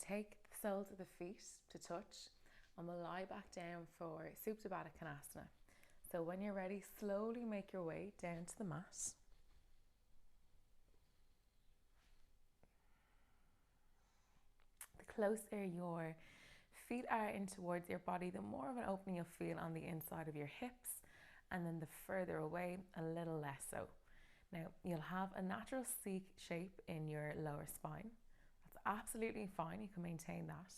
take the soles of the feet to touch and we'll lie back down for Subtabation Asana. So when you're ready, slowly make your way down to the mat. The closer your feet are in towards your body, the more of an opening you'll feel on the inside of your hips, and then the further away, a little less so. Now, you'll have a natural C shape in your lower spine. That's absolutely fine, you can maintain that.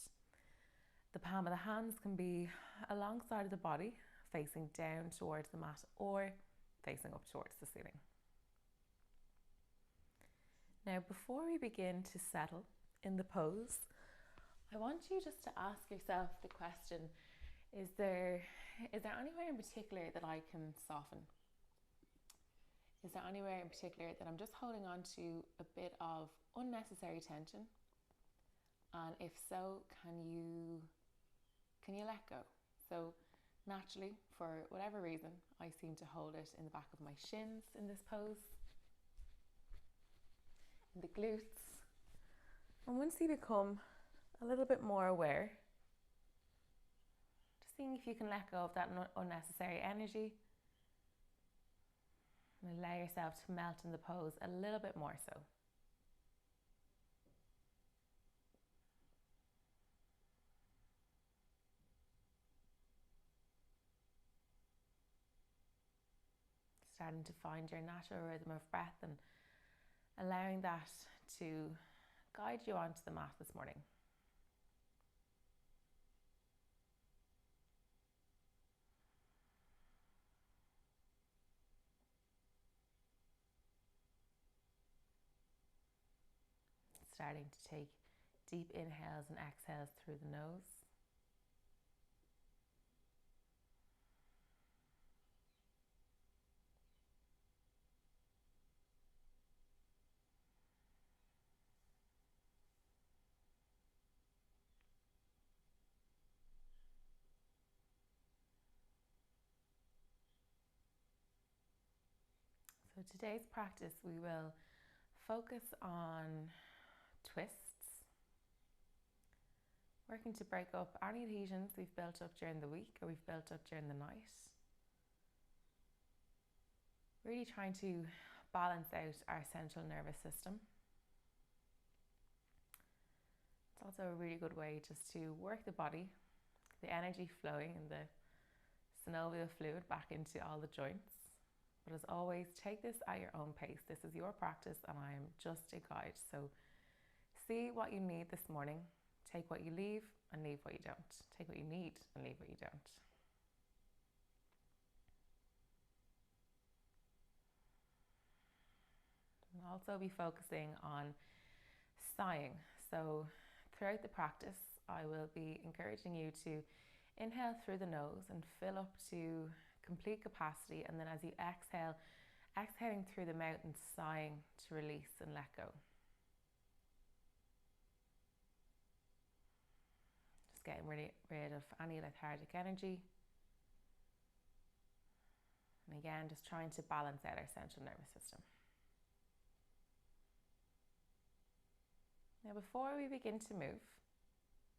The palm of the hands can be alongside of the body, facing down towards the mat or facing up towards the ceiling. Now, before we begin to settle in the pose, I want you just to ask yourself the question, is there anywhere in particular that I can soften? Is there anywhere in particular that I'm just holding on to a bit of unnecessary tension? And if so, can you let go? So naturally, for whatever reason, I seem to hold it in the back of my shins in this pose, in the glutes. And once you become a little bit more aware, just seeing if you can let go of that unnecessary energy and allow yourself to melt in the pose a little bit more so. Starting to find your natural rhythm of breath and allowing that to guide you onto the mat this morning. Starting to take deep inhales and exhales through the nose. So today's practice, we will focus on twists, working to break up any adhesions we've built up during the week or we've built up during the night. Really trying to balance out our central nervous system. It's also a really good way just to work the body, the energy flowing and the synovial fluid back into all the joints. But as always, take this at your own pace. This is your practice and I am just a guide. So see what you need this morning. Take what you leave and leave what you don't. Take what you need and leave what you don't. I'll also be focusing on sighing. So throughout the practice, I will be encouraging you to inhale through the nose and fill up to complete capacity, and then as you exhale, exhaling through the mouth and sighing to release and let go. Just getting rid of any lethargic energy. And again, just trying to balance out our central nervous system. Now, before we begin to move,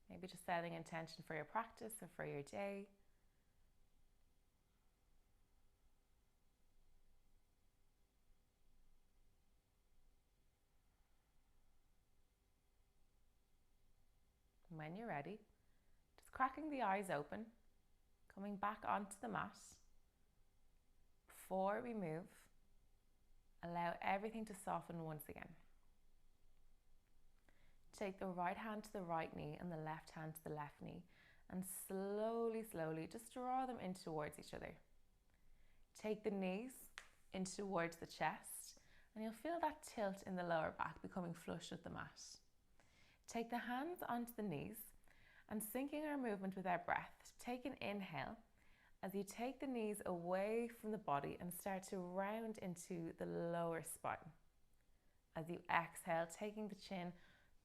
maybe just setting intention for your practice or for your day. When you're ready, just cracking the eyes open, coming back onto the mat. Before we move, allow everything to soften once again. Take the right hand to the right knee and the left hand to the left knee, and slowly, slowly just draw them in towards each other. Take the knees in towards the chest, and you'll feel that tilt in the lower back becoming flush with the mat. Take the hands onto the knees and syncing our movement with our breath. Take an inhale as you take the knees away from the body and start to round into the lower spine. As you exhale, taking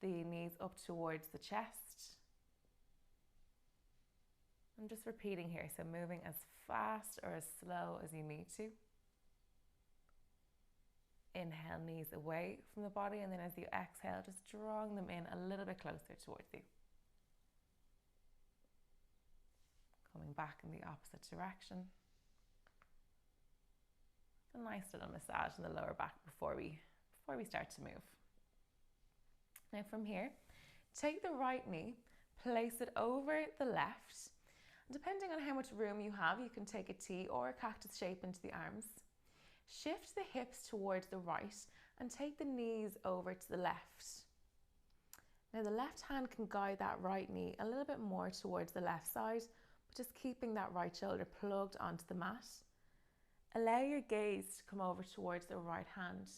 the knees up towards the chest. I'm just repeating here, so moving as fast or as slow as you need to. Inhale, knees away from the body, and then as you exhale, just drawing them in a little bit closer towards you. Coming back in the opposite direction. A nice little massage in the lower back before we start to move. Now from here, take the right knee, place it over the left. Depending on how much room you have, you can take a T or a cactus shape into the arms. Shift the hips towards the right and take the knees over to the left. Now the left hand can guide that right knee a little bit more towards the left side, but just keeping that right shoulder plugged onto the mat. Allow your gaze to come over towards the right hand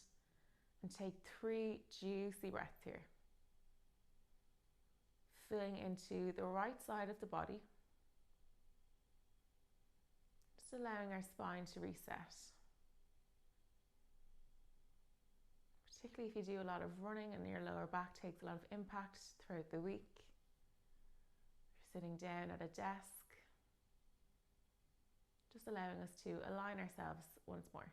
and take 3 juicy breaths here. Filling into the right side of the body. Just allowing our spine to reset. Particularly if you do a lot of running and your lower back takes a lot of impact throughout the week. If you're sitting down at a desk. Just allowing us to align ourselves once more.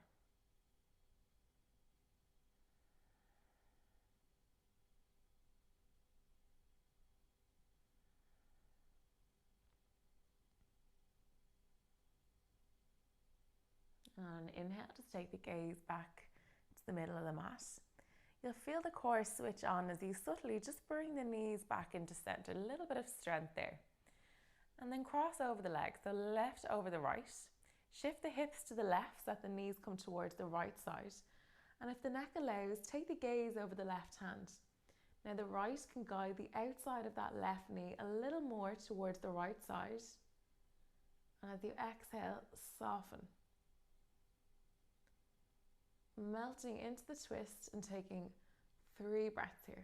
On inhale, just take the gaze back to the middle of the mat. You'll feel the core switch on as you subtly just bring the knees back into center. A little bit of strength there. And then cross over the legs, so left over the right. Shift the hips to the left so that the knees come towards the right side. And if the neck allows, take the gaze over the left hand. Now the right can guide the outside of that left knee a little more towards the right side. And as you exhale, soften. Melting into the twist and taking 3 breaths here.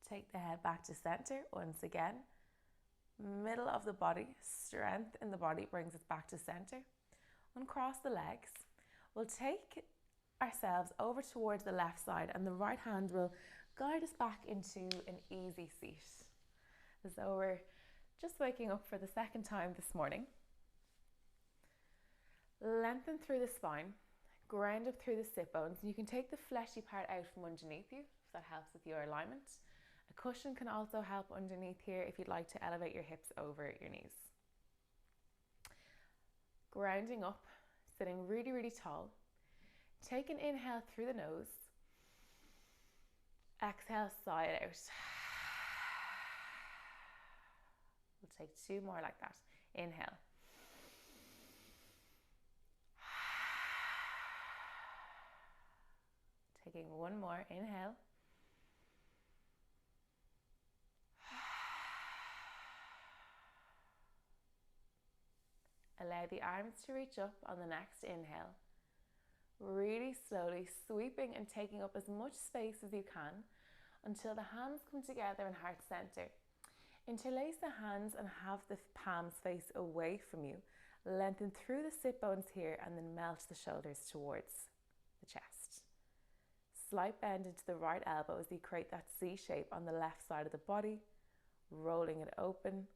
Take the head back to center once again. Middle of the body, strength in the body brings us back to center. Uncross the legs. We'll take ourselves over towards the left side and the right hand will guide us back into an easy seat. So we're just waking up for the second time this morning. Lengthen through the spine, ground up through the sit bones. You can take the fleshy part out from underneath you if that helps with your alignment. A cushion can also help underneath here if you'd like to elevate your hips over your knees. Grounding up. Sitting really, really tall. Take an inhale through the nose. Exhale, sigh it out. We'll take 2 more like that. Inhale. Taking 1 more. Inhale. Allow the arms to reach up on the next inhale. Really slowly sweeping and taking up as much space as you can until the hands come together in heart center. Interlace the hands and have the palms face away from you. Lengthen through the sit bones here and then melt the shoulders towards the chest. Slight bend into the right elbow as you create that C shape on the left side of the body. Rolling it open.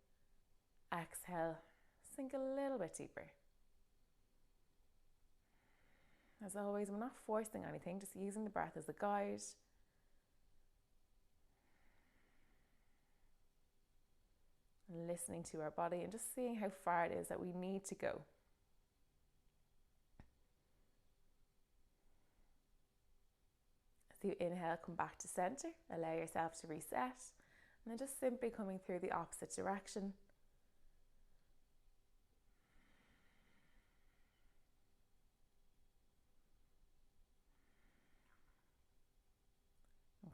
Exhale. Sink a little bit deeper. As always, I'm not forcing anything, just using the breath as a guide. And listening to our body and just seeing how far it is that we need to go. As you inhale, come back to center, allow yourself to reset, and then just simply coming through the opposite direction.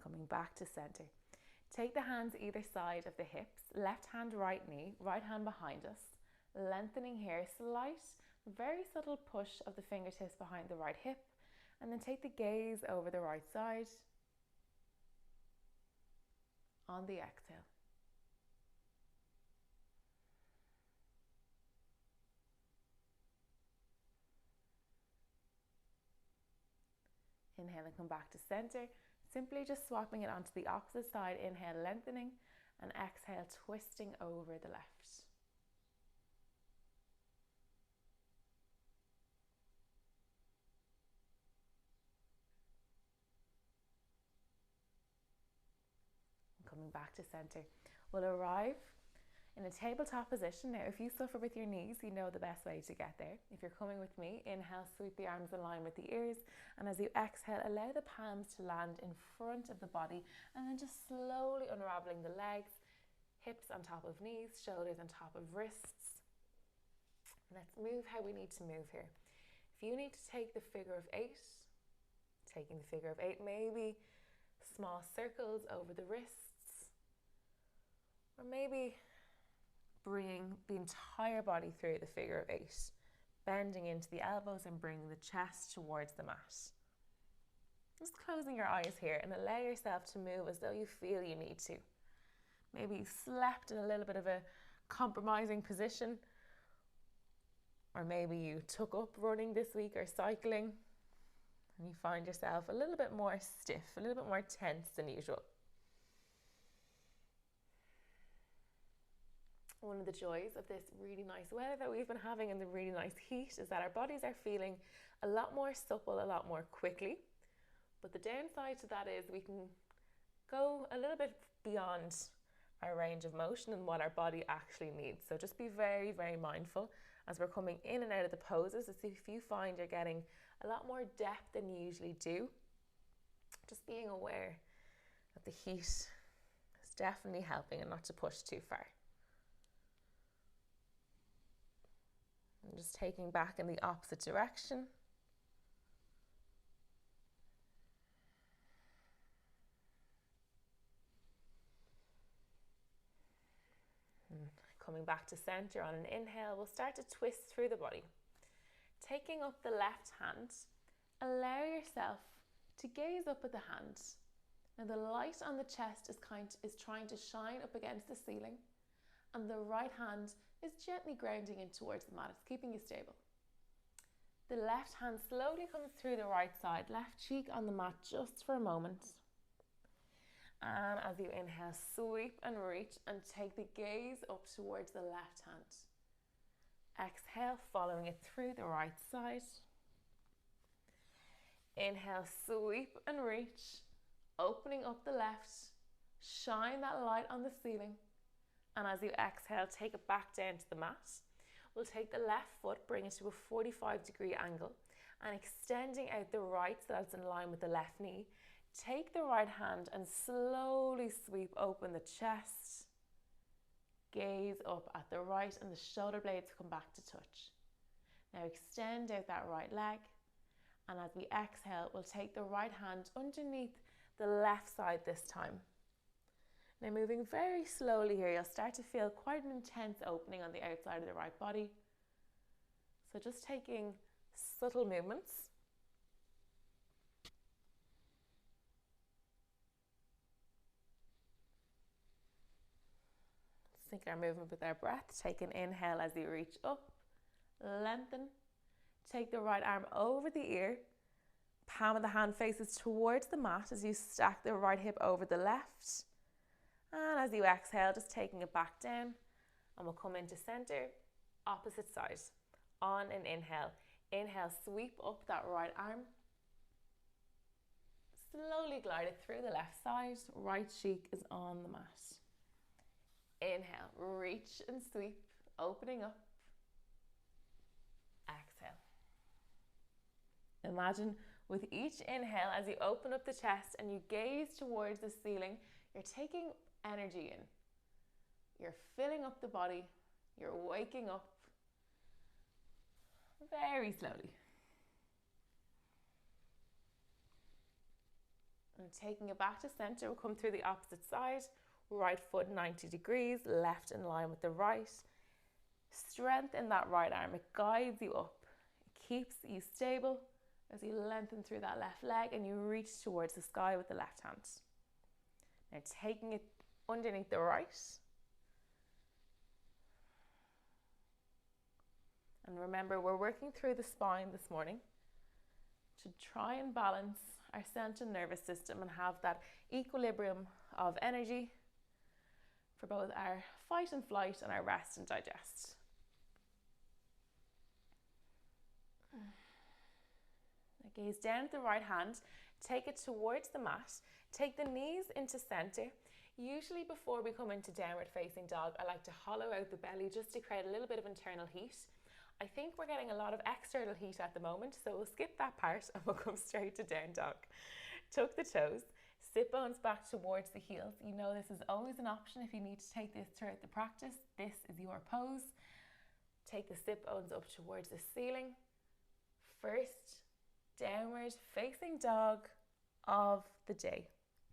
Coming back to center. Take the hands either side of the hips, left hand, right knee, right hand behind us. Lengthening here, slight, very subtle push of the fingertips behind the right hip, and then take the gaze over the right side on the exhale. Inhale and come back to center. Simply just swapping it onto the opposite side. Inhale, lengthening, and exhale, twisting over the left. Coming back to center. We'll arrive in a tabletop position. Now, if you suffer with your knees, you know the best way to get there. If you're coming with me, inhale, sweep the arms in line with the ears. And as you exhale, allow the palms to land in front of the body. And then just slowly unraveling the legs, hips on top of knees, shoulders on top of wrists. Let's move how we need to move here. If you need to take the figure of 8, taking the figure of 8, maybe small circles over the wrists. Or maybe bringing the entire body through the figure of 8, bending into the elbows and bringing the chest towards the mat. Just closing your eyes here and allow yourself to move as though you feel you need to. Maybe you slept in a little bit of a compromising position, or maybe you took up running this week or cycling and you find yourself a little bit more stiff, a little bit more tense than usual. One of the joys of this really nice weather that we've been having and the really nice heat is that our bodies are feeling a lot more supple, a lot more quickly. But the downside to that is we can go a little bit beyond our range of motion and what our body actually needs. So just be very, very mindful as we're coming in and out of the poses to see if you find you're getting a lot more depth than you usually do. Just being aware that the heat is definitely helping and not to push too far. And just taking back in the opposite direction. And coming back to center on an inhale, we'll start to twist through the body. Taking up the left hand, allow yourself to gaze up at the hand. Now the light on the chest is trying to shine up against the ceiling, and the right hand is gently grounding in towards the mat. It's keeping you stable. The left hand slowly comes through the right side, left cheek on the mat just for a moment. And as you inhale, sweep and reach and take the gaze up towards the left hand. Exhale, following it through the right side. Inhale, sweep and reach, opening up the left, shine that light on the ceiling. And as you exhale, take it back down to the mat. We'll take the left foot, bring it to a 45-degree angle, and extending out the right so that's in line with the left knee. Take the right hand and slowly sweep open the chest. Gaze up at the right and the shoulder blades come back to touch. Now extend out that right leg. And as we exhale, we'll take the right hand underneath the left side this time. Now moving very slowly here, you'll start to feel quite an intense opening on the outside of the right body. So just taking subtle movements. Sync our movement with our breath. Take an inhale as you reach up, lengthen. Take the right arm over the ear. Palm of the hand faces towards the mat as you stack the right hip over the left. And as you exhale, just taking it back down, and we'll come into center, opposite side. On an inhale. Inhale, sweep up that right arm. Slowly glide it through the left side. Right cheek is on the mat. Inhale, reach and sweep, opening up. Exhale. Imagine with each inhale, as you open up the chest and you gaze towards the ceiling, you're taking energy in. You're filling up the body. You're waking up very slowly. And taking it back to center, we'll come through the opposite side. Right foot 90 degrees, left in line with the right. Strength in that right arm. It guides you up. It keeps you stable as you lengthen through that left leg and you reach towards the sky with the left hand. Now taking it underneath the right. And remember, we're working through the spine this morning to try and balance our central nervous system and have that equilibrium of energy for both our fight and flight and our rest and digest. Now gaze down at the right hand, take it towards the mat, take the knees into center. Usually before we come into downward facing dog, I like to hollow out the belly just to create a little bit of internal heat. I think we're getting a lot of external heat at the moment, so we'll skip that part and we'll come straight to down dog. Tuck the toes, sit bones back towards the heels. You know this is always an option if you need to take this throughout the practice. This is your pose. Take the sit bones up towards the ceiling. First downward facing dog of the day.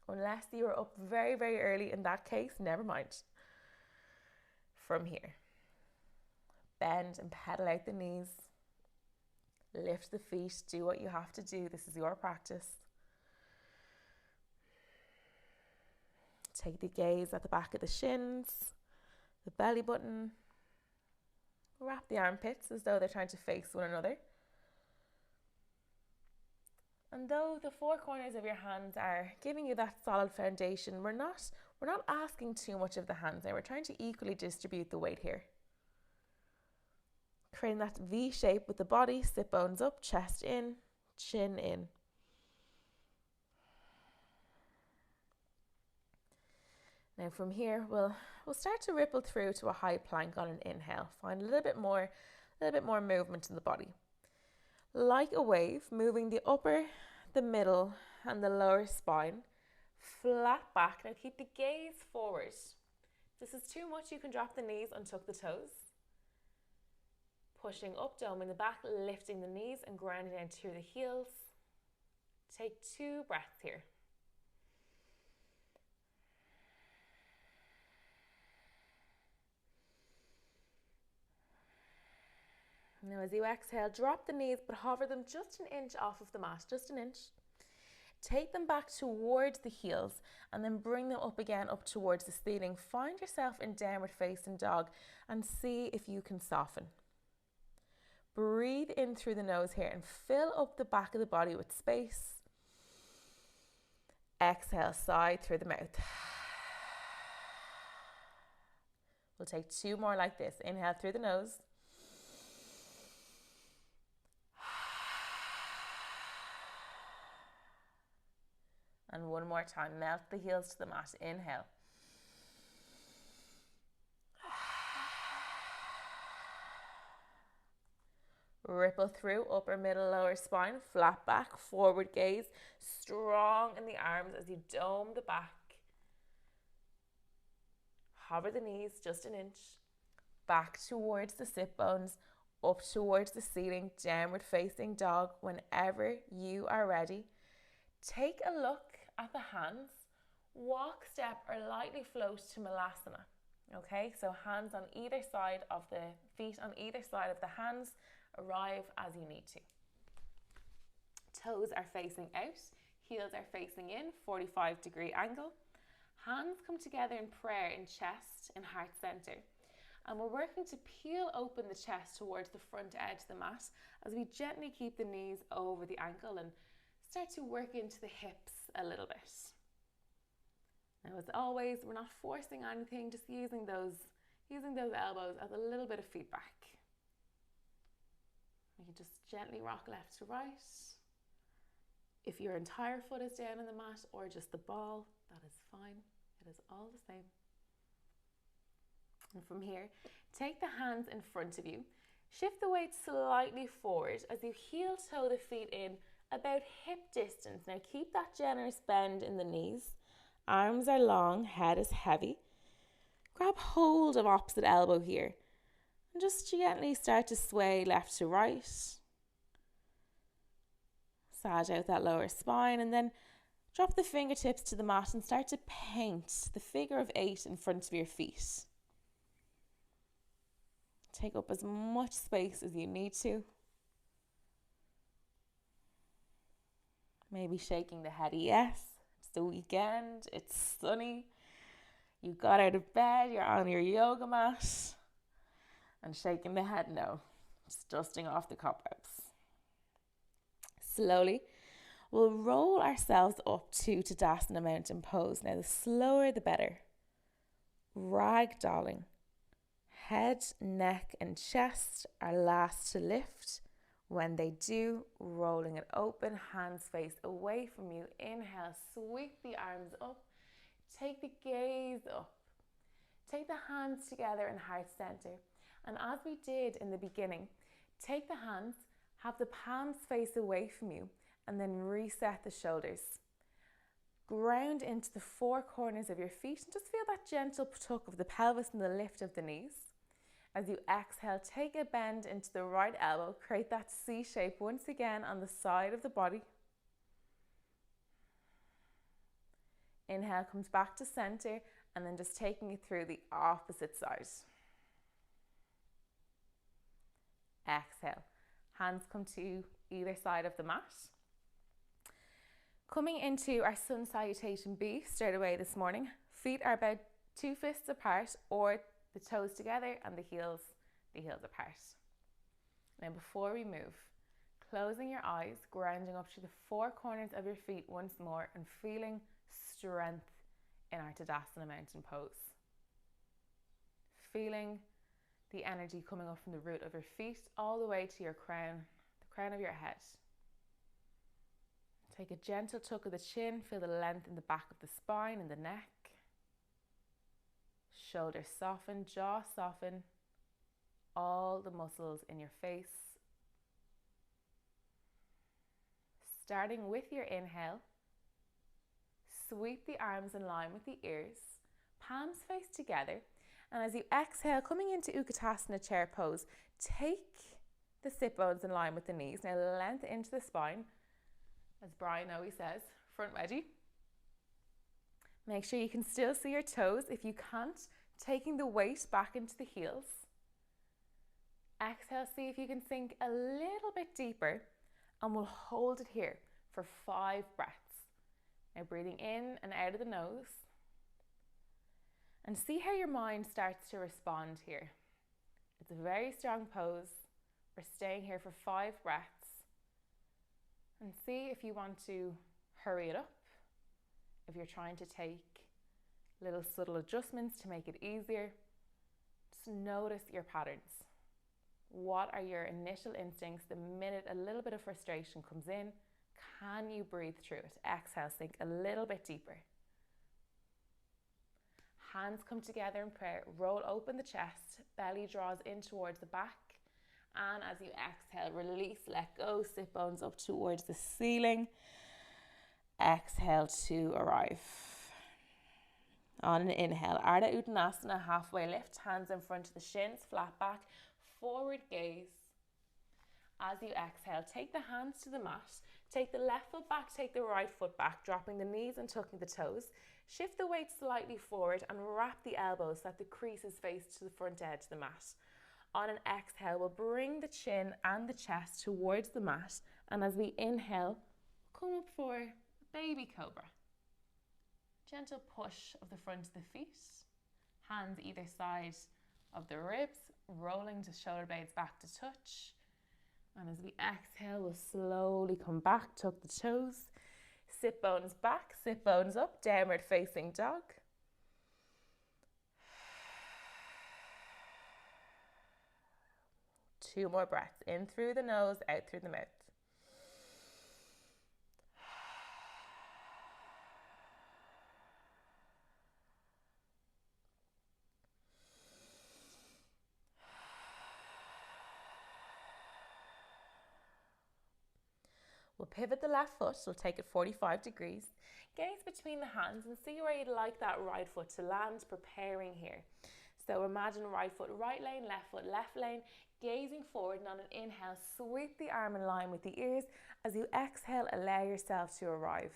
Unless you are up very, very early, in that case, never mind. From here, bend and pedal out the knees. Lift the feet, do what you have to do. This is your practice. Take the gaze at the back of the shins, the belly button. Wrap the armpits as though they're trying to face one another. And though the four corners of your hands are giving you that solid foundation, we're not asking too much of the hands now. We're trying to equally distribute the weight here. Creating that V shape with the body, sit bones up, chest in, chin in. Now from here, we'll start to ripple through to a high plank on an inhale. Find a little bit more movement in the body. Like a wave, moving the upper, the middle, and the lower spine flat back. Now keep the gaze forward. If this is too much, you can drop the knees and tuck the toes. Pushing up, dome in the back, lifting the knees and grounding down through the heels. Take 2 breaths here. Now as you exhale, drop the knees but hover them just an inch off of the mat, just an inch. Take them back towards the heels and then bring them up again, up towards the ceiling. Find yourself in downward facing dog and see if you can soften. Breathe in through the nose here and fill up the back of the body with space. Exhale, sigh through the mouth. We'll take 2 more like this. Inhale through the nose. And 1 more time, melt the heels to the mat. Inhale. Ripple through, upper, middle, lower spine, flat back, forward gaze, strong in the arms as you dome the back. Hover the knees just an inch, back towards the sit bones, up towards the ceiling, downward facing dog. Whenever you are ready, take a look at the hands, walk, step, or lightly float to Malasana. Okay, so hands on either side of the feet, on either side of the hands, arrive as you need to. Toes are facing out, heels are facing in, 45-degree angle. Hands come together in prayer in chest, in heart center. And we're working to peel open the chest towards the front edge of the mat as we gently keep the knees over the ankle and start to work into the hips a little bit. Now as always, we're not forcing anything, just using those elbows as a little bit of feedback. You can just gently rock left to right. If your entire foot is down on the mat or just the ball, that is fine. It is all the same. And from here, take the hands in front of you. Shift the weight slightly forward as you heel toe the feet in about hip distance. Now keep that generous bend in the knees. Arms are long, head is heavy. Grab hold of opposite elbow here. And just gently start to sway left to right. Massage out that lower spine and then drop the fingertips to the mat and start to paint the figure of 8 in front of your feet. Take up as much space as you need to. Maybe shaking the head yes. It's the weekend, it's sunny. You got out of bed, you're on your yoga mat. And shaking the head no. Just dusting off the cobwebs. Slowly we'll roll ourselves up to Tadasana Mountain Pose. Now, the slower the better. Ragdolling. Head, neck and chest are last to lift. When they do, rolling it open, hands face away from you. Inhale, sweep the arms up. Take the gaze up. Take the hands together in heart center. And as we did in the beginning, take the hands, have the palms face away from you, and then reset the shoulders. Ground into the four corners of your feet and just feel that gentle tuck of the pelvis and the lift of the knees. As you exhale, take a bend into the right elbow. Create that C shape once again on the side of the body. Inhale comes back to center and then just taking it through the opposite side. Exhale. Hands come to either side of the mat. Coming into our Sun Salutation Bee straight away this morning. Feet are about 2 fists apart or the toes together and the heels apart. Now before we move, closing your eyes, grounding up to the four corners of your feet once more and feeling strength in our Tadasana Mountain Pose. Feeling the energy coming up from the root of your feet all the way to your crown, the crown of your head. Take a gentle tuck of the chin, feel the length in the back of the spine and the neck. Shoulders soften, jaw soften, all the muscles in your face. Starting with your inhale, sweep the arms in line with the ears, palms face together, and as you exhale, coming into Ookatasana chair pose, take the sit bones in line with the knees. Now lengthen into the spine, as Brian always says, front wedgie. Make sure you can still see your toes. If you can't, taking the weight back into the heels. Exhale, see if you can sink a little bit deeper, and we'll hold it here for 5 breaths. Now breathing in and out of the nose. And see how your mind starts to respond here. It's a very strong pose. We're staying here for 5 breaths. And see if you want to hurry it up. If you're trying to take little subtle adjustments to make it easier, just notice your patterns. What are your initial instincts the minute a little bit of frustration comes in? Can you breathe through it? Exhale, sink a little bit deeper. Hands come together in prayer, roll open the chest, belly draws in towards the back, and as you exhale, release, let go, sit bones up towards the ceiling. Exhale to arrive. On an inhale, Ardha Udenasana, halfway lift, hands in front of the shins, flat back, forward gaze. As you exhale, take the hands to the mat, take the left foot back, take the right foot back, dropping the knees and tucking the toes. Shift the weight slightly forward and wrap the elbows so that the creases face to the front edge of the mat. On an exhale, we'll bring the chin and the chest towards the mat, and as we inhale, come up for baby cobra. Gentle push of the front of the feet, hands either side of the ribs, rolling the shoulder blades back to touch. And as we exhale, we'll slowly come back, tuck the toes, sit bones back, sit bones up, downward facing dog. Two more breaths, in through the nose, out through the mouth. We'll pivot the left foot, so we'll take it 45 degrees. Gaze between the hands and see where you'd like that right foot to land, preparing here. So imagine right foot, right lane, left lane, gazing forward, and on an inhale, sweep the arm in line with the ears. As you exhale, allow yourself to arrive.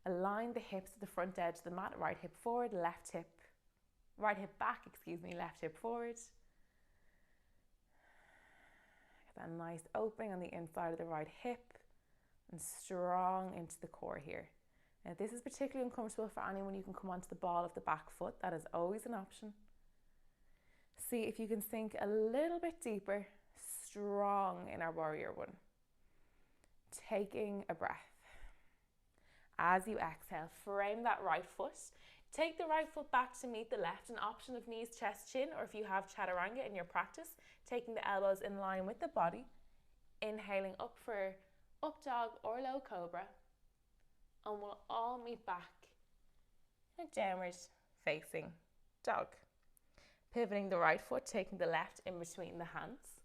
Align the hips to the front edge of the mat, right hip forward, right hip back, left hip forward. Get that nice opening on the inside of the right hip and strong into the core here. Now this is particularly uncomfortable for anyone. You can come onto the ball of the back foot. That is always an option. See if you can sink a little bit deeper, strong in our warrior one. Taking a breath. As you exhale, frame that right foot. Take the right foot back to meet the left, an option of knees, chest, chin, or if you have chaturanga in your practice, taking the elbows in line with the body. Inhaling up for up dog or low cobra. And we'll all meet back in a downward facing dog. Pivoting the right foot, taking the left in between the hands.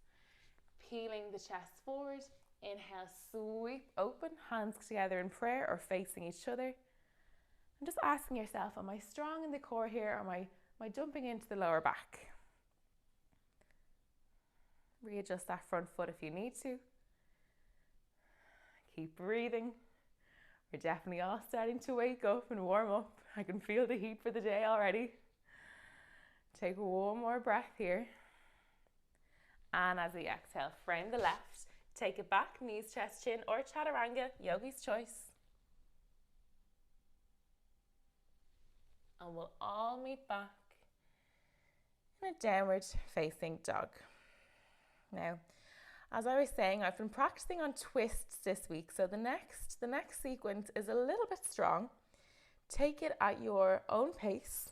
Peeling the chest forward. Inhale, sweep open, hands together in prayer or facing each other. And just asking yourself, am I strong in the core here, or am I dumping into the lower back? Readjust that front foot if you need to. Keep breathing. We're definitely all starting to wake up and warm up. I can feel the heat for the day already. Take one more breath here. And as we exhale, frame the left. Take it back, knees, chest, chin, or chaturanga, yogi's choice. And we'll all meet back in a downward facing dog. Now, as I was saying, I've been practicing on twists this week, so the next sequence is a little bit strong. Take it at your own pace,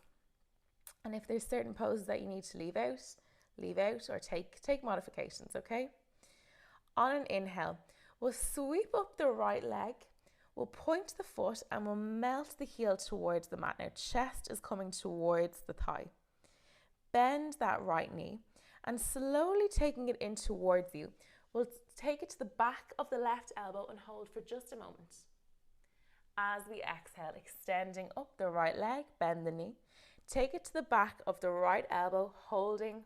and if there's certain poses that you need to leave out or take modifications, okay? On an inhale, we'll sweep up the right leg, we'll point the foot and we'll melt the heel towards the mat. Now, chest is coming towards the thigh. Bend that right knee and slowly taking it in towards you, we'll take it to the back of the left elbow and hold for just a moment. As we exhale, extending up the right leg, bend the knee. Take it to the back of the right elbow, holding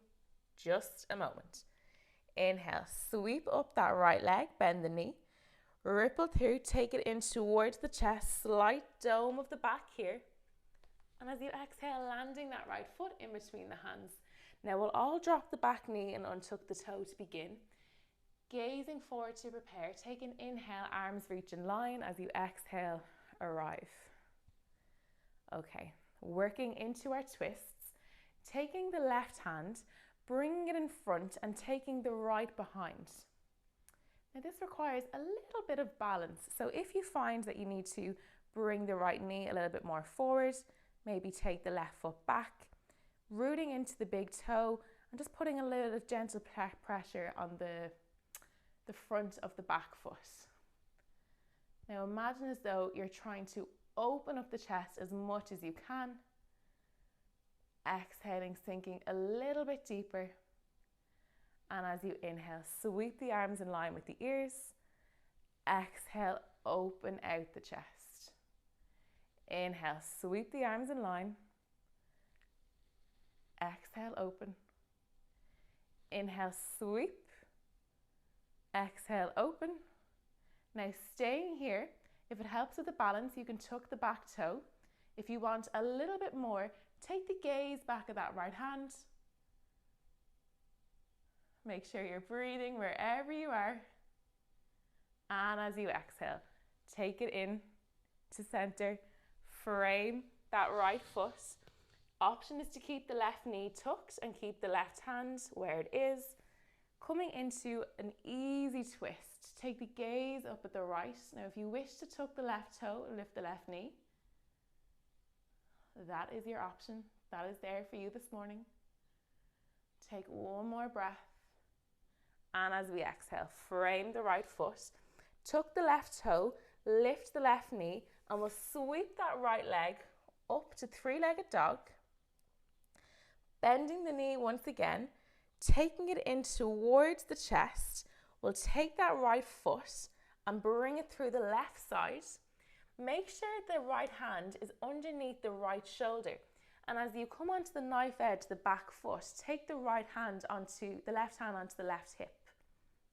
just a moment. Inhale, sweep up that right leg, bend the knee. Ripple through, take it in towards the chest, slight dome of the back here. And as you exhale, landing that right foot in between the hands. Now we'll all drop the back knee and untuck the toe to begin. Gazing forward to prepare. Take an inhale, arms reach in line. As you exhale, arrive. Okay, working into our twists. Taking the left hand, bringing it in front and taking the right behind. Now this requires a little bit of balance. So if you find that you need to bring the right knee a little bit more forward, maybe take the left foot back, rooting into the big toe and just putting a little of gentle pressure on the front of the back foot. Now imagine as though you're trying to open up the chest as much as you can. Exhaling, sinking a little bit deeper. And as you inhale, sweep the arms in line with the ears. Exhale, open out the chest. Inhale, sweep the arms in line. Exhale, open. Inhale, sweep. Exhale, open. Now staying here, if it helps with the balance, you can tuck the back toe. If you want a little bit more, take the gaze back at that right hand. Make sure you're breathing wherever you are. And as you exhale, take it in to center. Frame that right foot. Option is to keep the left knee tucked and keep the left hand where it is. Coming into an easy twist. Take the gaze up at the right. Now if you wish to tuck the left toe and lift the left knee, that is your option. That is there for you this morning. Take one more breath. And as we exhale, frame the right foot. Tuck the left toe, lift the left knee, and we'll sweep that right leg up to three-legged dog. Bending the knee once again, taking it in towards the chest. We'll take that right foot and bring it through the left side. Make sure the right hand is underneath the right shoulder. And as you come onto the knife edge, the back foot, take the left hand onto the left hip.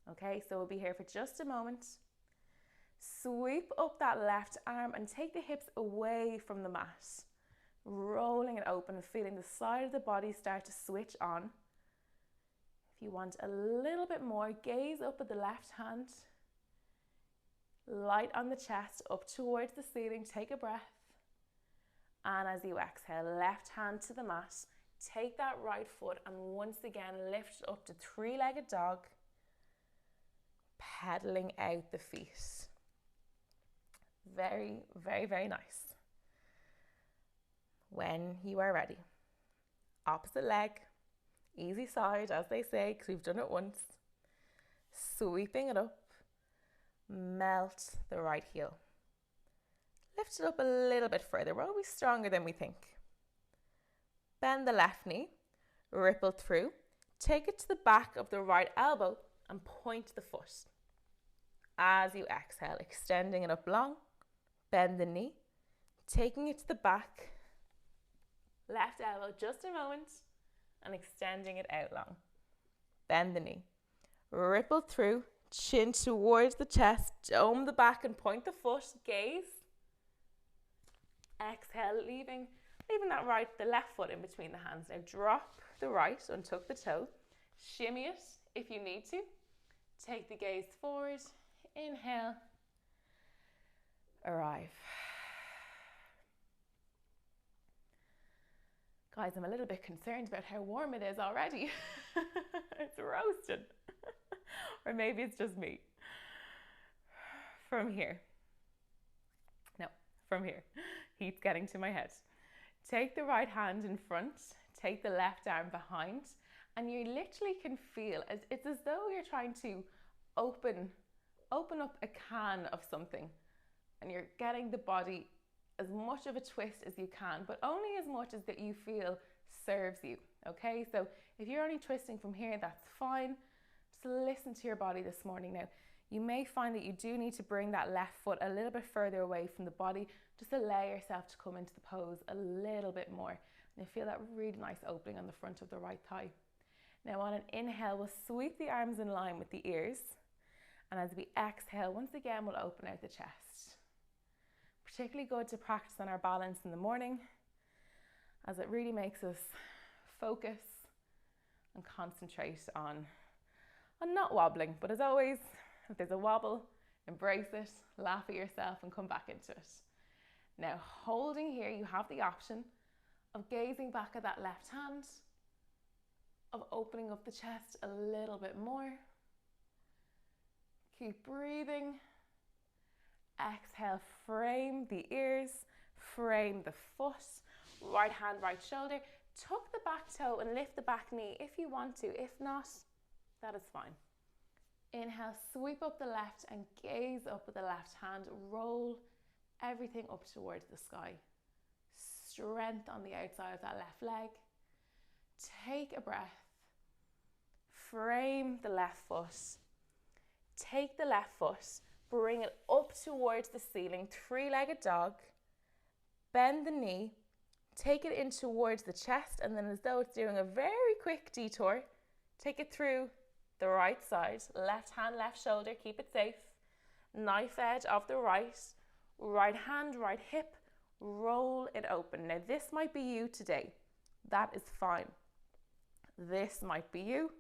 Okay, so we'll be here for just a moment. Sweep up that left arm and take the hips away from the mat. Rolling it open and feeling the side of the body start to switch on. If you want a little bit more, gaze up at the left hand. Light on the chest, up towards the ceiling, take a breath. And as you exhale, left hand to the mat. Take that right foot and once again lift up to three-legged dog. Pedaling out the feet. Very, very, very nice. When you are ready, opposite leg, easy side, as they say, because we've done it once. Sweeping it up, melt the right heel. Lift it up a little bit further. We're always stronger than we think. Bend the left knee, ripple through, take it to the back of the right elbow and point the foot. As you exhale, extending it up long, bend the knee, taking it to the back, left elbow just a moment, and extending it out long. Bend the knee, ripple through, chin towards the chest, dome the back and point the foot, gaze. Exhale, leaving the left foot in between the hands. Now drop the right, untuck the toe, shimmy it if you need to. Take the gaze forward, inhale, arrive. Guys, I'm a little bit concerned about how warm it is already. It's roasting. Or maybe it's just me. From here. Heat's getting to my head. Take the right hand in front, take the left arm behind, and you literally can feel, it's as though you're trying to open up a can of something, and you're getting the body as much of a twist as you can, but only as much as that you feel serves you, okay? So if you're only twisting from here, that's fine. Just listen to your body this morning now. You may find that you do need to bring that left foot a little bit further away from the body. Just allow yourself to come into the pose a little bit more. And you feel that really nice opening on the front of the right thigh. Now on an inhale, we'll sweep the arms in line with the ears. And as we exhale, once again, we'll open out the chest. Particularly good to practice on our balance in the morning, as it really makes us focus and concentrate on not wobbling. But as always, if there's a wobble, embrace it, laugh at yourself and come back into it. Now, holding here, you have the option of gazing back at that left hand, of opening up the chest a little bit more. Keep breathing. Exhale, frame the ears, frame the foot, right hand, right shoulder. Tuck the back toe and lift the back knee if you want to. If not, that is fine. Inhale, sweep up the left and gaze up with the left hand. Roll everything up towards the sky. Strength on the outside of that left leg. Take a breath. Frame the left foot. Take the left foot, bring it up towards the ceiling, three-legged dog. Bend the knee, take it in towards the chest, and then as though it's doing a very quick detour, take it through the right side, left hand, left shoulder, keep it safe. Knife edge of the right, right hand, right hip, roll it open. Now this might be you today. That is fine. This might be you.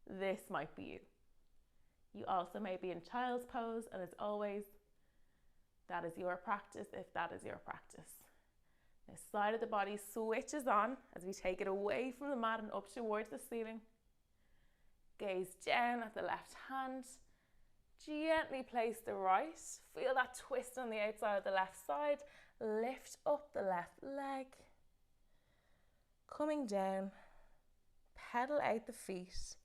This might be you. You also may be in child's pose, and as always, that is your practice if that is your practice. The side of the body switches on as we take it away from the mat and up towards the ceiling. Gaze down at the left hand. Gently place the right. Feel that twist on the outside of the left side. Lift up the left leg. Coming down. Pedal out the feet.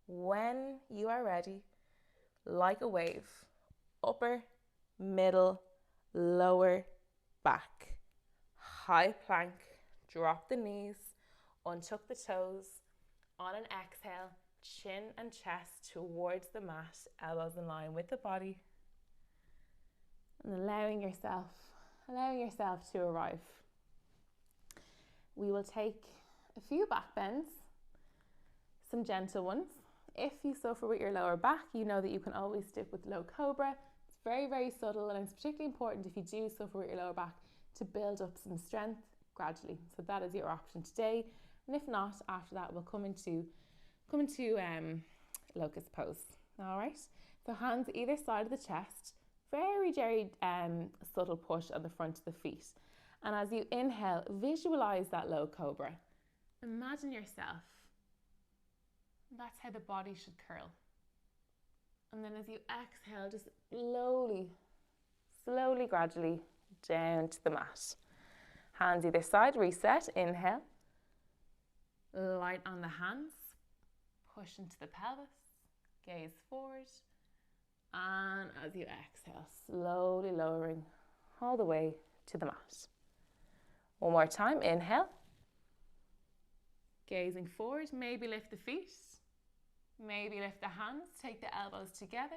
When you are ready, like a wave. Upper, middle, lower, back. High plank. Drop the knees. Untuck the toes. On an exhale, chin and chest towards the mat, elbows in line with the body, and allowing yourself to arrive. We will take a few back bends, some gentle ones. If you suffer with your lower back, you know that you can always stick with low cobra. It's very, very subtle, and it's particularly important if you do suffer with your lower back to build up some strength gradually. So that is your option today, and if not, after that we'll come into Locust Pose. All right, so hands either side of the chest, very, very subtle push on the front of the feet. And as you inhale, visualize that low cobra. Imagine yourself. That's how the body should curl. And then as you exhale, just slowly, gradually down to the mat. Hands either side, reset, inhale. Light on the hands, push into the pelvis, gaze forward. And as you exhale, slowly lowering all the way to the mat. One more time, inhale. Gazing forward, maybe lift the feet, maybe lift the hands, take the elbows together.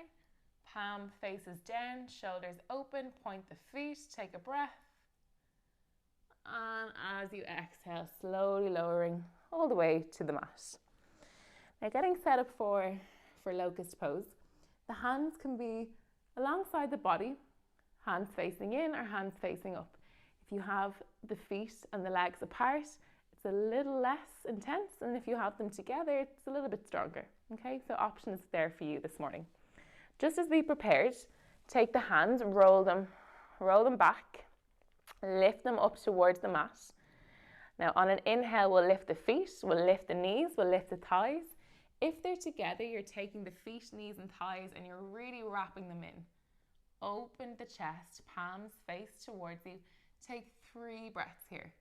Palm faces down, shoulders open, point the feet, take a breath. And as you exhale, slowly lowering all the way to the mat. Now getting set up for Locust Pose. The hands can be alongside the body, hands facing in or hands facing up. If you have the feet and the legs apart, it's a little less intense, and if you have them together, it's a little bit stronger. Okay, so options there for you this morning. Just as be prepared, take the hands, roll them back, lift them up towards the mat. Now on an inhale, we'll lift the feet, we'll lift the knees, we'll lift the thighs. If they're together, you're taking the feet, knees and thighs and you're really wrapping them in. Open the chest, palms face towards you. Take 3 breaths here.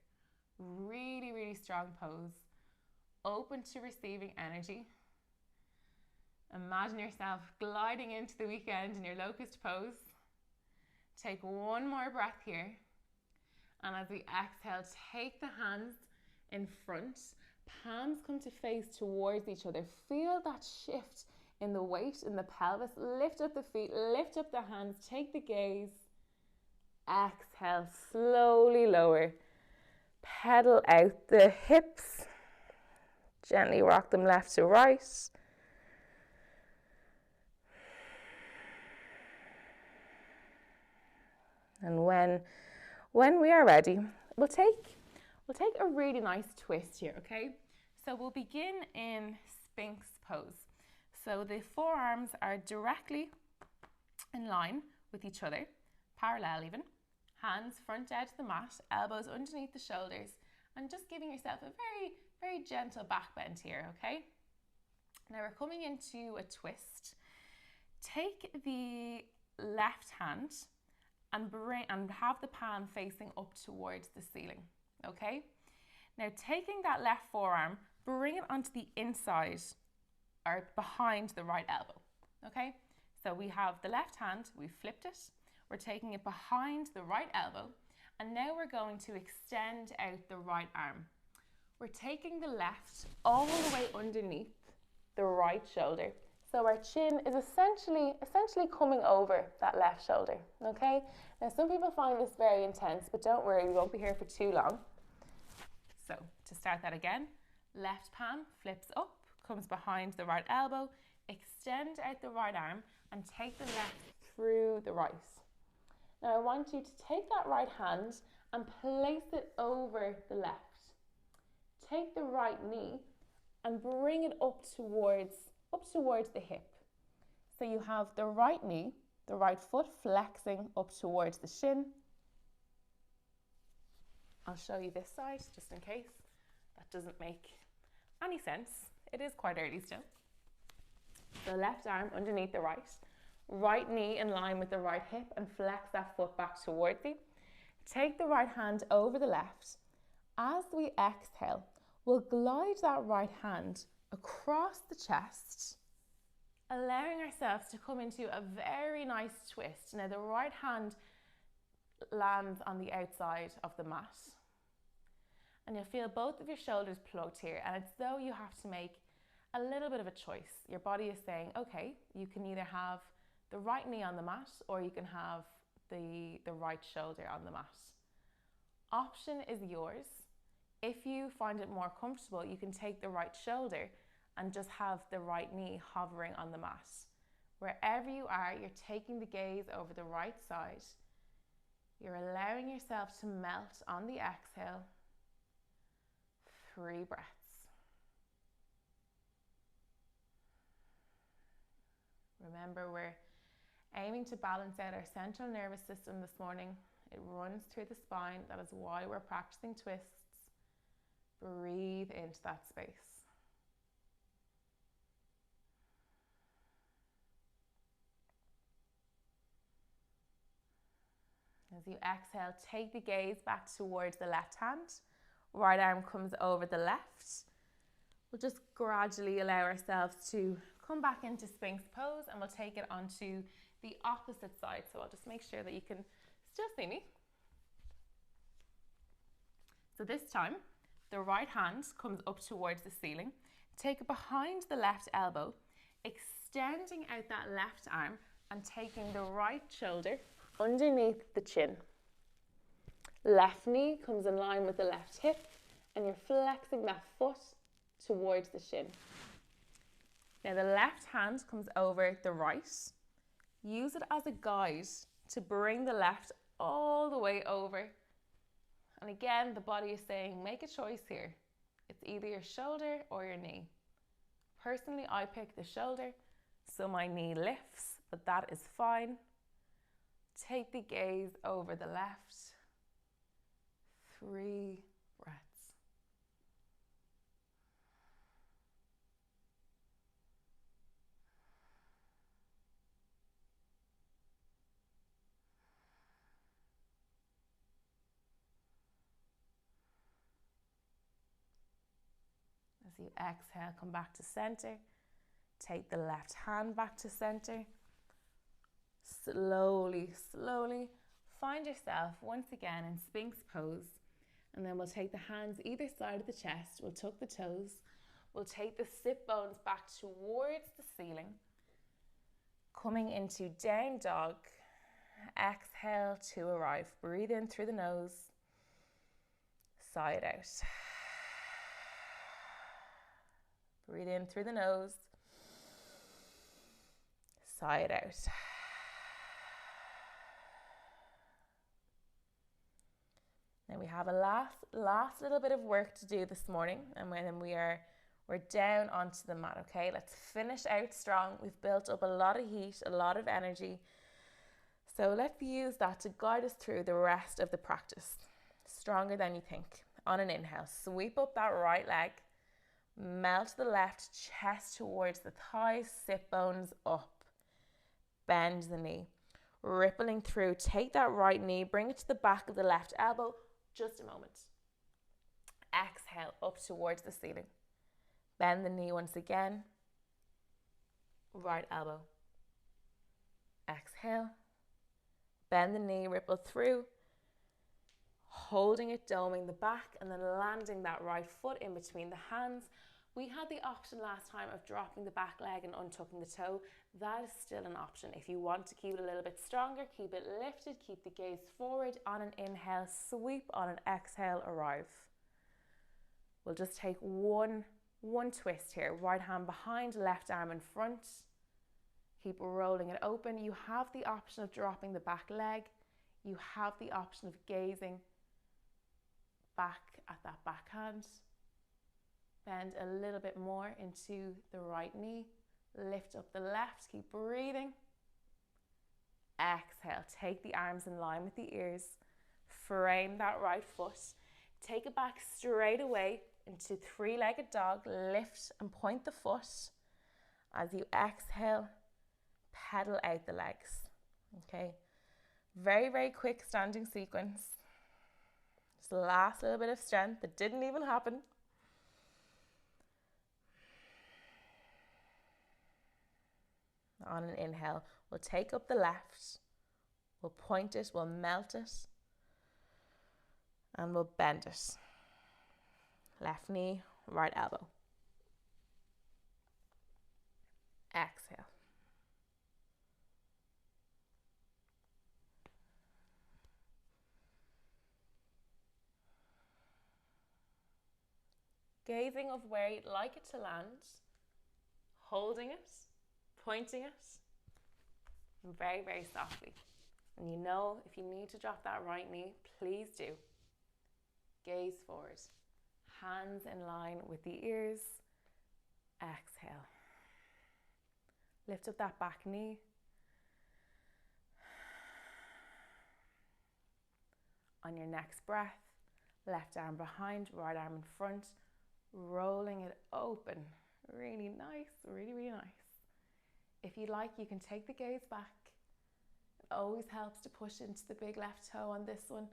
Really, really strong pose. Open to receiving energy. Imagine yourself gliding into the weekend in your Locust Pose. Take 1 more breath here. And as we exhale, take the hands in front. Palms come to face towards each other. Feel that shift in the weight in the pelvis. Lift up the feet, lift up the hands, take the gaze. Exhale, slowly lower. Pedal out the hips. Gently rock them left to right. And when we are ready, we'll take a really nice twist here, okay? So we'll begin in Sphinx Pose. So the forearms are directly in line with each other, parallel even. Hands front edge of the mat, elbows underneath the shoulders, and just giving yourself a very, very gentle back bend here, okay? Now we're coming into a twist. Take the left hand and have the palm facing up towards the ceiling, okay? Now taking that left forearm, bring it onto the inside or behind the right elbow, okay? So we have the left hand, we've flipped it, we're taking it behind the right elbow, and now we're going to extend out the right arm. We're taking the left all the way underneath the right shoulder. So our chin is essentially coming over that left shoulder, okay? Now some people find this very intense, but don't worry, we won't be here for too long. So to start that again, left palm flips up, comes behind the right elbow, extend out the right arm and take the left through the right. Now I want you to take that right hand and place it over the left. Take the right knee and bring it up towards the hip. So you have the right knee, the right foot flexing up towards the shin. I'll show you this side just in case that doesn't make any sense. It is quite early still. The left arm underneath the right. Right knee in line with the right hip and flex that foot back towards you. Take the right hand over the left. As we exhale, we'll glide that right hand across the chest, allowing ourselves to come into a very nice twist. Now the right hand lands on the outside of the mat. And you'll feel both of your shoulders plugged here, and it's though you have to make a little bit of a choice. Your body is saying, okay, you can either have the right knee on the mat or you can have the right shoulder on the mat. Option is yours. If you find it more comfortable, you can take the right shoulder and just have the right knee hovering on the mat. Wherever you are, you're taking the gaze over the right side. You're allowing yourself to melt on the exhale. 3 breaths. Remember, we're aiming to balance out our central nervous system this morning. It runs through the spine. That is why we're practicing twists. Breathe into that space. As you exhale, take the gaze back towards the left hand. Right arm comes over the left. We'll just gradually allow ourselves to come back into Sphinx Pose, and we'll take it onto the opposite side. So I'll just make sure that you can still see me. So this time, the right hand comes up towards the ceiling. Take it behind the left elbow, extending out that left arm and taking the right shoulder underneath the chin. Left knee comes in line with the left hip, and you're flexing that foot towards the shin. Now the left hand comes over the right. Use it as a guide to bring the left all the way over. And again, the body is saying, make a choice here. It's either your shoulder or your knee. Personally, I pick the shoulder, so my knee lifts, but that is fine. Take the gaze over the left. 3 breaths. As you exhale, come back to center. Take the left hand back to center. Slowly, slowly find yourself once again in Sphinx Pose. And then we'll take the hands either side of the chest. We'll tuck the toes. We'll take the sit bones back towards the ceiling. Coming into down dog. Exhale to arrive. Breathe in through the nose. Sigh it out. Breathe in through the nose. Sigh it out. Now we have a last little bit of work to do this morning, and when we're down onto the mat, okay? Let's finish out strong. We've built up a lot of heat, a lot of energy. So let's use that to guide us through the rest of the practice. Stronger than you think. On an inhale, sweep up that right leg. Melt the left chest towards the thighs, sit bones up. Bend the knee. Rippling through, take that right knee, bring it to the back of the left elbow. Just a moment. Exhale up towards the ceiling. Bend the knee once again. Right elbow. Exhale. Bend the knee, ripple through. Holding it, doming the back, and then landing that right foot in between the hands. We had the option last time of dropping the back leg and untucking the toe. That is still an option. If you want to keep it a little bit stronger, keep it lifted, keep the gaze forward. On an inhale, sweep. On an exhale, arrive. We'll just take one twist here. Right hand behind, left arm in front. Keep rolling it open. You have the option of dropping the back leg. You have the option of gazing back at that backhand. Bend a little bit more into the right knee. Lift up the left. Keep breathing. Exhale. Take the arms in line with the ears. Frame that right foot. Take it back straight away into 3-legged dog. Lift and point the foot. As you exhale, pedal out the legs. Okay. Very, very quick standing sequence. Just the last little bit of strength that didn't even happen. On an inhale, we'll take up the left, we'll point it, we'll melt it, and we'll bend it. Left knee, right elbow. Exhale. Gazing of where you'd like it to land, holding it, pointing it, and very, very softly. And you know, if you need to drop that right knee, please do. Gaze forward. Hands in line with the ears. Exhale. Lift up that back knee. On your next breath, left arm behind, right arm in front, rolling it open. Really nice, really, really nice. If you like, you can take the gaze back, always helps to push into the big left toe on this one.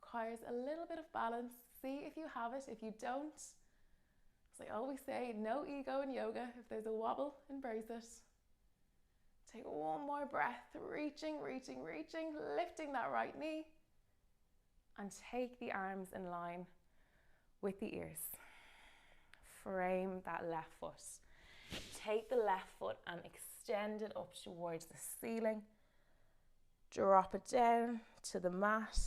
Requires a little bit of balance. See if you have it. If you don't, as I always say, no ego in yoga. If there's a wobble, embrace it. Take one more breath, reaching, reaching, reaching, lifting that right knee. And take the arms in line with the ears. Frame that left foot. Take the left foot and extend it up towards the ceiling. Drop it down to the mat.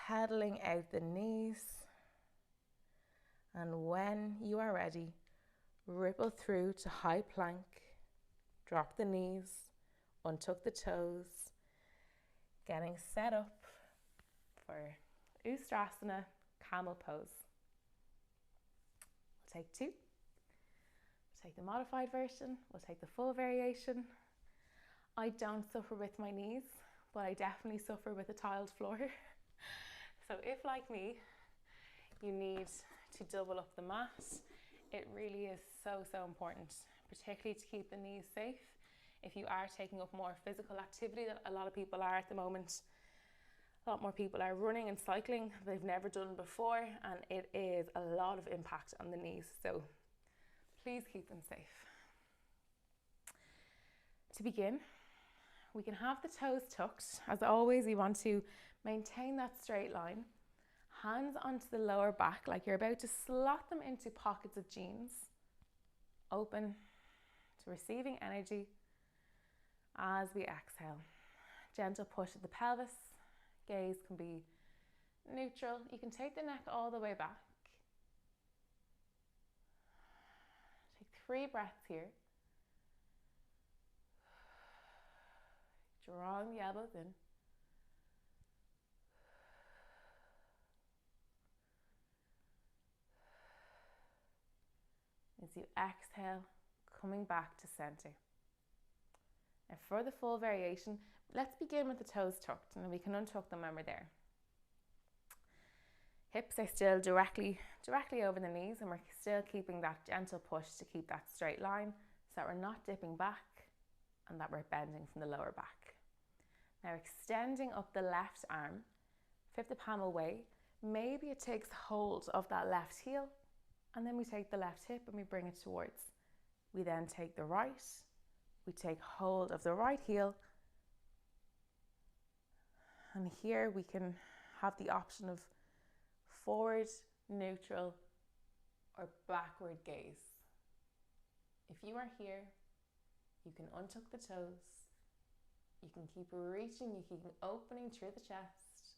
Pedaling out the knees. And when you are ready, ripple through to high plank. Drop the knees, untuck the toes. Getting set up for Udenasana, camel pose. We'll take 2. We'll take the modified version. We'll take the full variation. I don't suffer with my knees, but I definitely suffer with a tiled floor. So if, like me, you need to double up the mat, it really is so, so important, particularly to keep the knees safe. If you are taking up more physical activity that a lot of people are at the moment, a lot more people are running and cycling they've never done before, and it is a lot of impact on the knees. So please keep them safe. To begin, we can have the toes tucked. As always, we want to maintain that straight line. Hands onto the lower back like you're about to slot them into pockets of jeans. Open to receiving energy as we exhale. Gentle push of the pelvis. Gaze can be neutral. You can take the neck all the way back. Take 3 breaths here. Drawing the elbows in. As you exhale, coming back to center. And for the full variation, let's begin with the toes tucked, and then we can untuck them when we're there. Hips are still directly over the knees, and we're still keeping that gentle push to keep that straight line so that we're not dipping back and that we're bending from the lower back. Now extending up the left arm, 5th palm way. Maybe it takes hold of that left heel, and then we take the left hip and we bring it towards. We then take the right, we take hold of the right heel, and here we can have the option of forward, neutral, or backward gaze. If you are here, you can untuck the toes, you can keep reaching, you keep opening through the chest.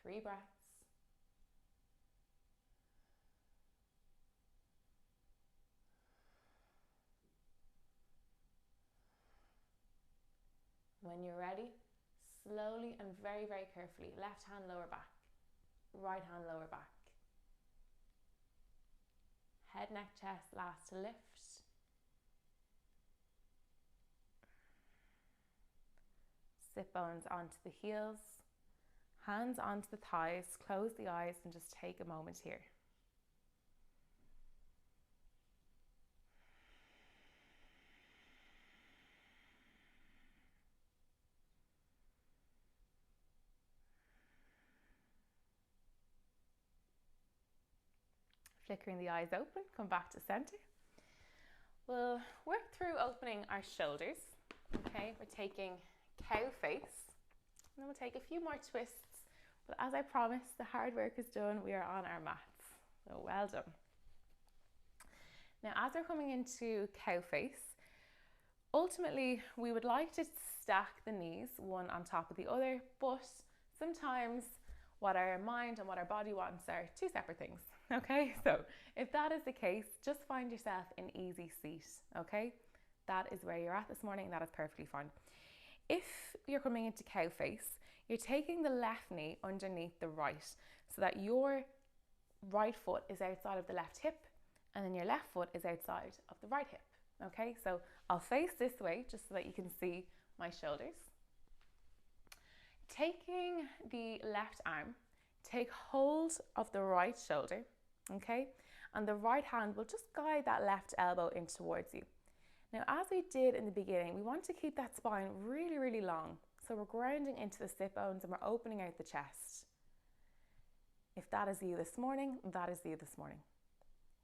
3 breaths. When you're ready, slowly and very, very carefully, left hand lower back, right hand lower back. Head, neck, chest, last to lift. Sit bones onto the heels, hands onto the thighs, close the eyes and just take a moment here. Flickering the eyes open, come back to center. We'll work through opening our shoulders. Okay, we're taking cow face, and then we'll take a few more twists. But as I promised, the hard work is done. We are on our mats, so well done. Now, as we're coming into cow face, ultimately we would like to stack the knees one on top of the other, but sometimes what our mind and what our body wants are 2 separate things. Okay, so if that is the case, just find yourself an easy seat. Okay, that is where you're at this morning, and that is perfectly fine. If you're coming into cow face, you're taking the left knee underneath the right so that your right foot is outside of the left hip, and then your left foot is outside of the right hip. Okay, so I'll face this way just so that you can see my shoulders. Taking the left arm, take hold of the right shoulder, okay? And the right hand will just guide that left elbow in towards you. Now, as we did in the beginning, we want to keep that spine really, really long. So we're grounding into the sit bones and we're opening out the chest. If that is you this morning, that is you this morning.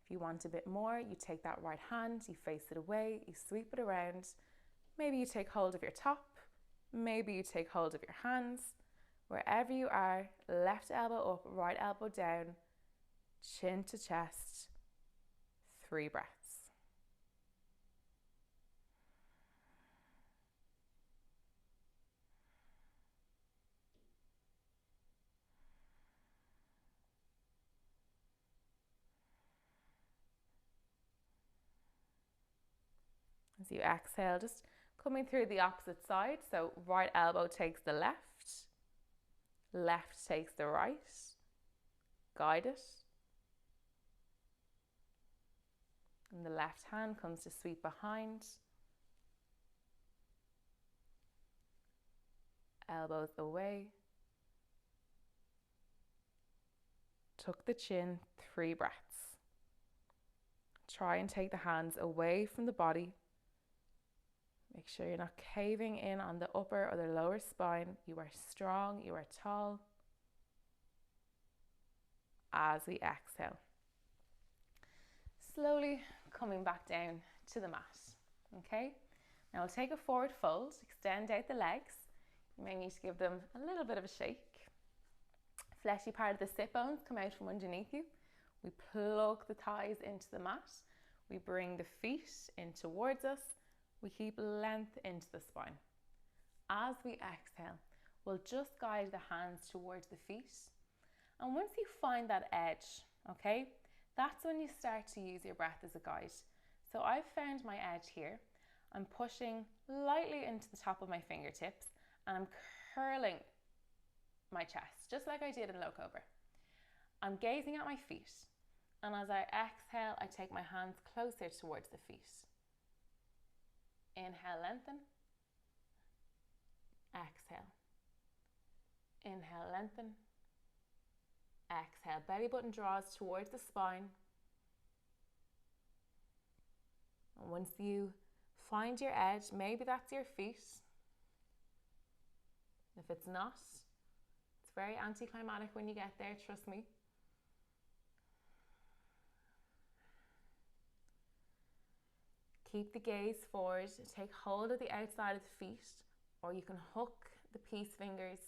If you want a bit more, you take that right hand, you face it away, you sweep it around. Maybe you take hold of your top, maybe you take hold of your hands. Wherever you are, left elbow up, right elbow down, chin to chest, 3 breaths. As you exhale, just coming through the opposite side. So right elbow takes the left, left takes the right. Guide it. And the left hand comes to sweep behind. Elbows away. Tuck the chin, 3 breaths. Try and take the hands away from the body. Make sure you're not caving in on the upper or the lower spine. You are strong, you are tall. As we exhale. Slowly coming back down to the mat. Okay? Now we'll take a forward fold, extend out the legs. You may need to give them a little bit of a shake. Fleshy part of the sit bones come out from underneath you. We plug the thighs into the mat. We bring the feet in towards us. We keep length into the spine. As we exhale, we'll just guide the hands towards the feet. And once you find that edge, okay, that's when you start to use your breath as a guide. So I've found my edge here. I'm pushing lightly into the top of my fingertips and I'm curling my chest, just like I did in low cobra. I'm gazing at my feet, and as I exhale, I take my hands closer towards the feet. Inhale, lengthen. Exhale. Inhale, lengthen. Exhale, belly button draws towards the spine. And once you find your edge, maybe that's your feet. If it's not, it's very anticlimactic when you get there, trust me. Keep the gaze forward, take hold of the outside of the feet, or you can hook the peace fingers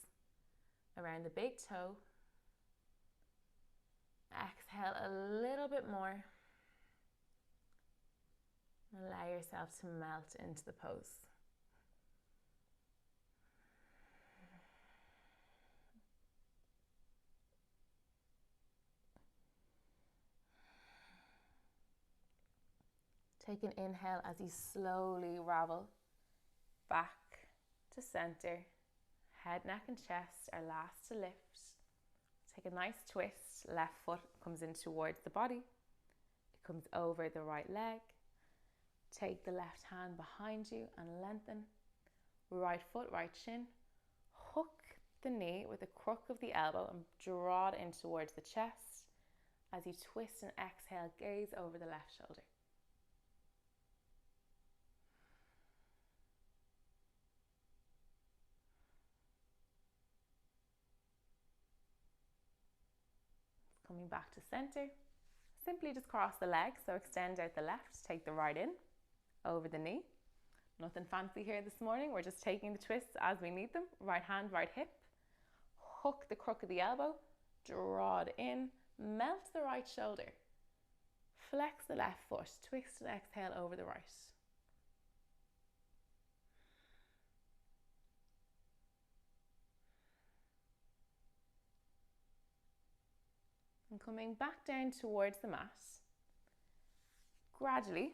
around the big toe. Exhale a little bit more. Allow yourself to melt into the pose. Take an inhale as you slowly ravel back to center. Head, neck and chest are last to lift. Take a nice twist. Left foot comes in towards the body. It comes over the right leg. Take the left hand behind you and lengthen. Right foot, right shin. Hook the knee with the crook of the elbow and draw it in towards the chest. As you twist and exhale, gaze over the left shoulder. Coming back to center, simply just cross the legs, so extend out the left, take the right in, over the knee. Nothing fancy here this morning, we're just taking the twists as we need them. Right hand, right hip, hook the crook of the elbow, draw it in, melt the right shoulder, flex the left foot, twist and exhale over the right. And coming back down towards the mat, gradually,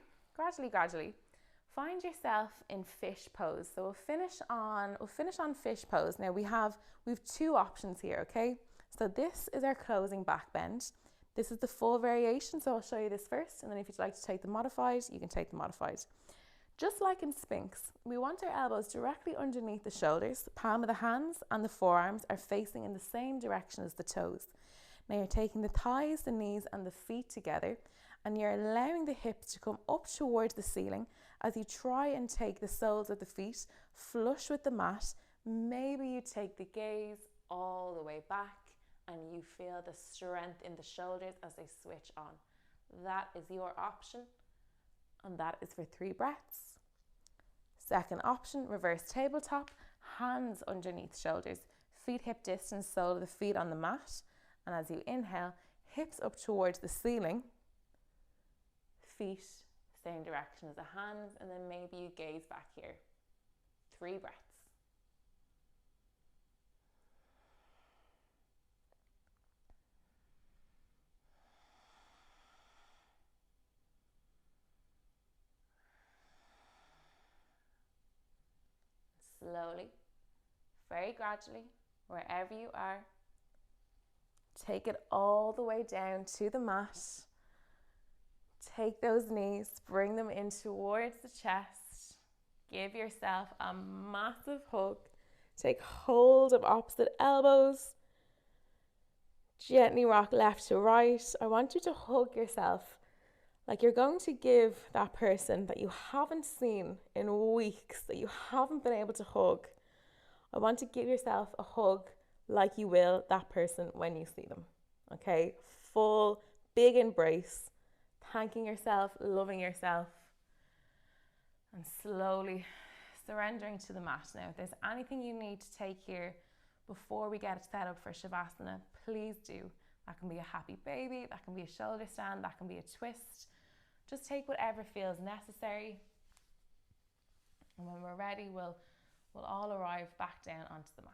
find yourself in fish pose. So we'll finish on fish pose. Now we've 2 options here, okay? So this is our closing back bend. This is the full variation, so I'll show you this first, and then if you'd like to take the modified, you can take the modified. Just like in Sphinx, we want our elbows directly underneath the shoulders. The palm of the hands and the forearms are facing in the same direction as the toes. Now you're taking the thighs, the knees and the feet together, and you're allowing the hips to come up towards the ceiling As you try and take the soles of the feet flush with the mat, maybe you take the gaze all the way back and you feel the strength in the shoulders as they switch on. That is your option, and that is for 3 breaths. Second option, reverse tabletop, hands underneath shoulders, feet hip distance, sole of the feet on the mat, and as you inhale, hips up towards the ceiling, feet same direction as the hands, and then maybe you gaze back here. 3 breaths. Slowly, very gradually, wherever you are, take it all the way down to the mat. Take those knees, bring them in towards the chest. Give yourself a massive hug. Take hold of opposite elbows. Gently rock left to right. I want you to hug yourself like you're going to give that person that you haven't seen in weeks, that you haven't been able to hug. I want to give yourself a hug like you will that person when you see them. Okay? Full, big embrace. Thanking yourself, loving yourself, and slowly surrendering to the mat. Now, if there's anything you need to take here before we get set up for Shavasana, please do. That can be a happy baby, that can be a shoulder stand, that can be a twist. Just take whatever feels necessary. And when we're ready, we'll all arrive back down onto the mat.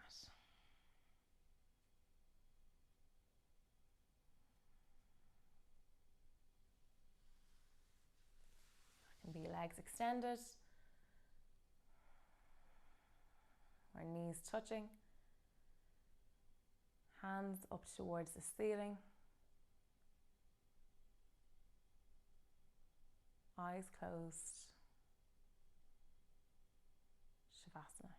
That can be legs extended, our knees touching, hands up towards the ceiling, eyes closed. Shavasana.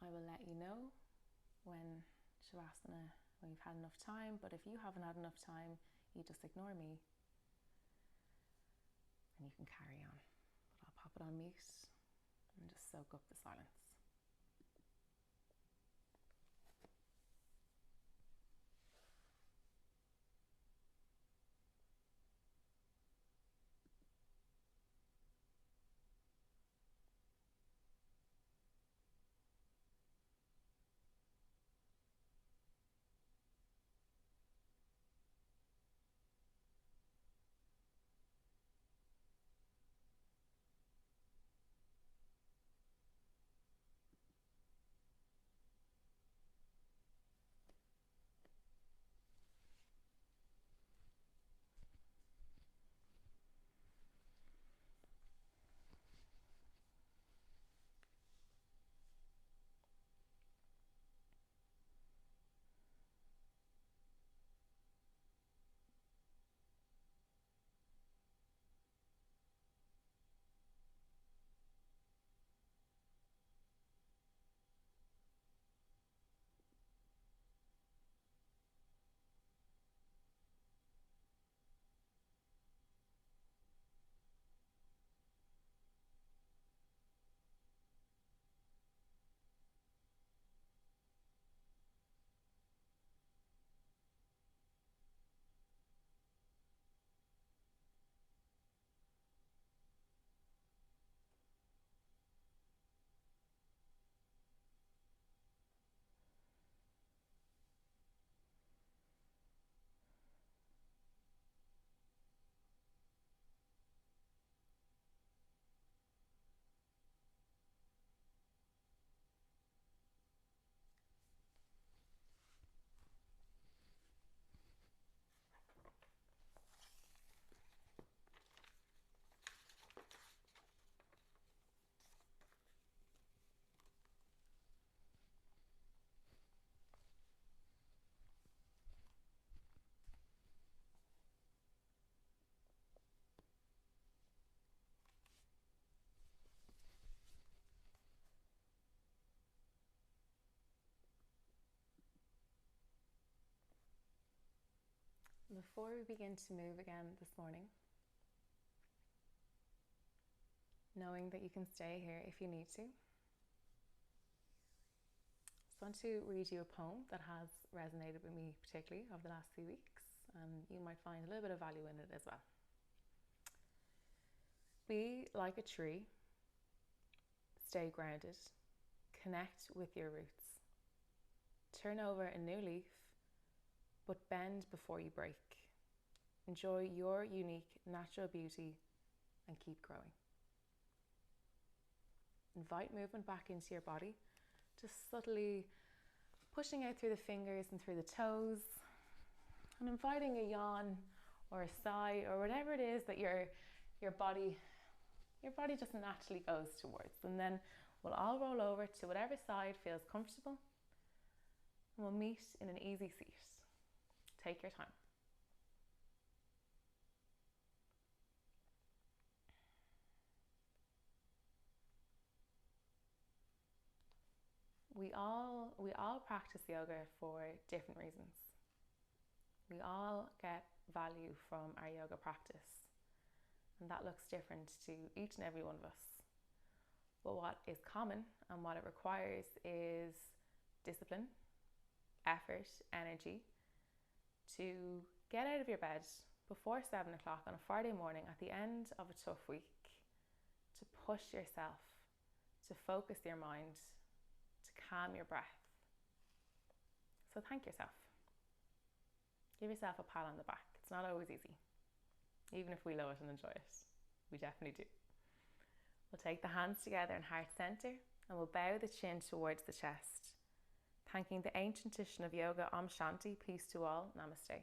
I will let you know when Shavasana, when you've had enough time, but if you haven't had enough time, you just ignore me and you can carry on. But I'll pop it on mute and just soak up the silence. Before we begin to move again this morning, knowing that you can stay here if you need to, I just want to read you a poem that has resonated with me particularly over the last few weeks, and you might find a little bit of value in it as well. Be like a tree, stay grounded, connect with your roots. Turn over a new leaf, but bend before you break. Enjoy your unique natural beauty and keep growing. Invite movement back into your body, just subtly pushing out through the fingers and through the toes, and inviting a yawn or a sigh or whatever it is that your body just naturally goes towards. And then we'll all roll over to whatever side feels comfortable, and we'll meet in an easy seat. Take your time. We all practice yoga for different reasons. We all get value from our yoga practice, and that looks different to each and every one of us. But what is common and what it requires is discipline, effort, energy to get out of your bed before 7 o'clock on a Friday morning at the end of a tough week, to push yourself, to focus your mind, to calm your breath. So thank yourself. Give yourself a pat on the back. It's not always easy, even if we love it and enjoy it. We definitely do. We'll take the hands together in heart center, and we'll bow the chin towards the chest, thanking the ancient tradition of yoga, Om Shanti, peace to all, namaste.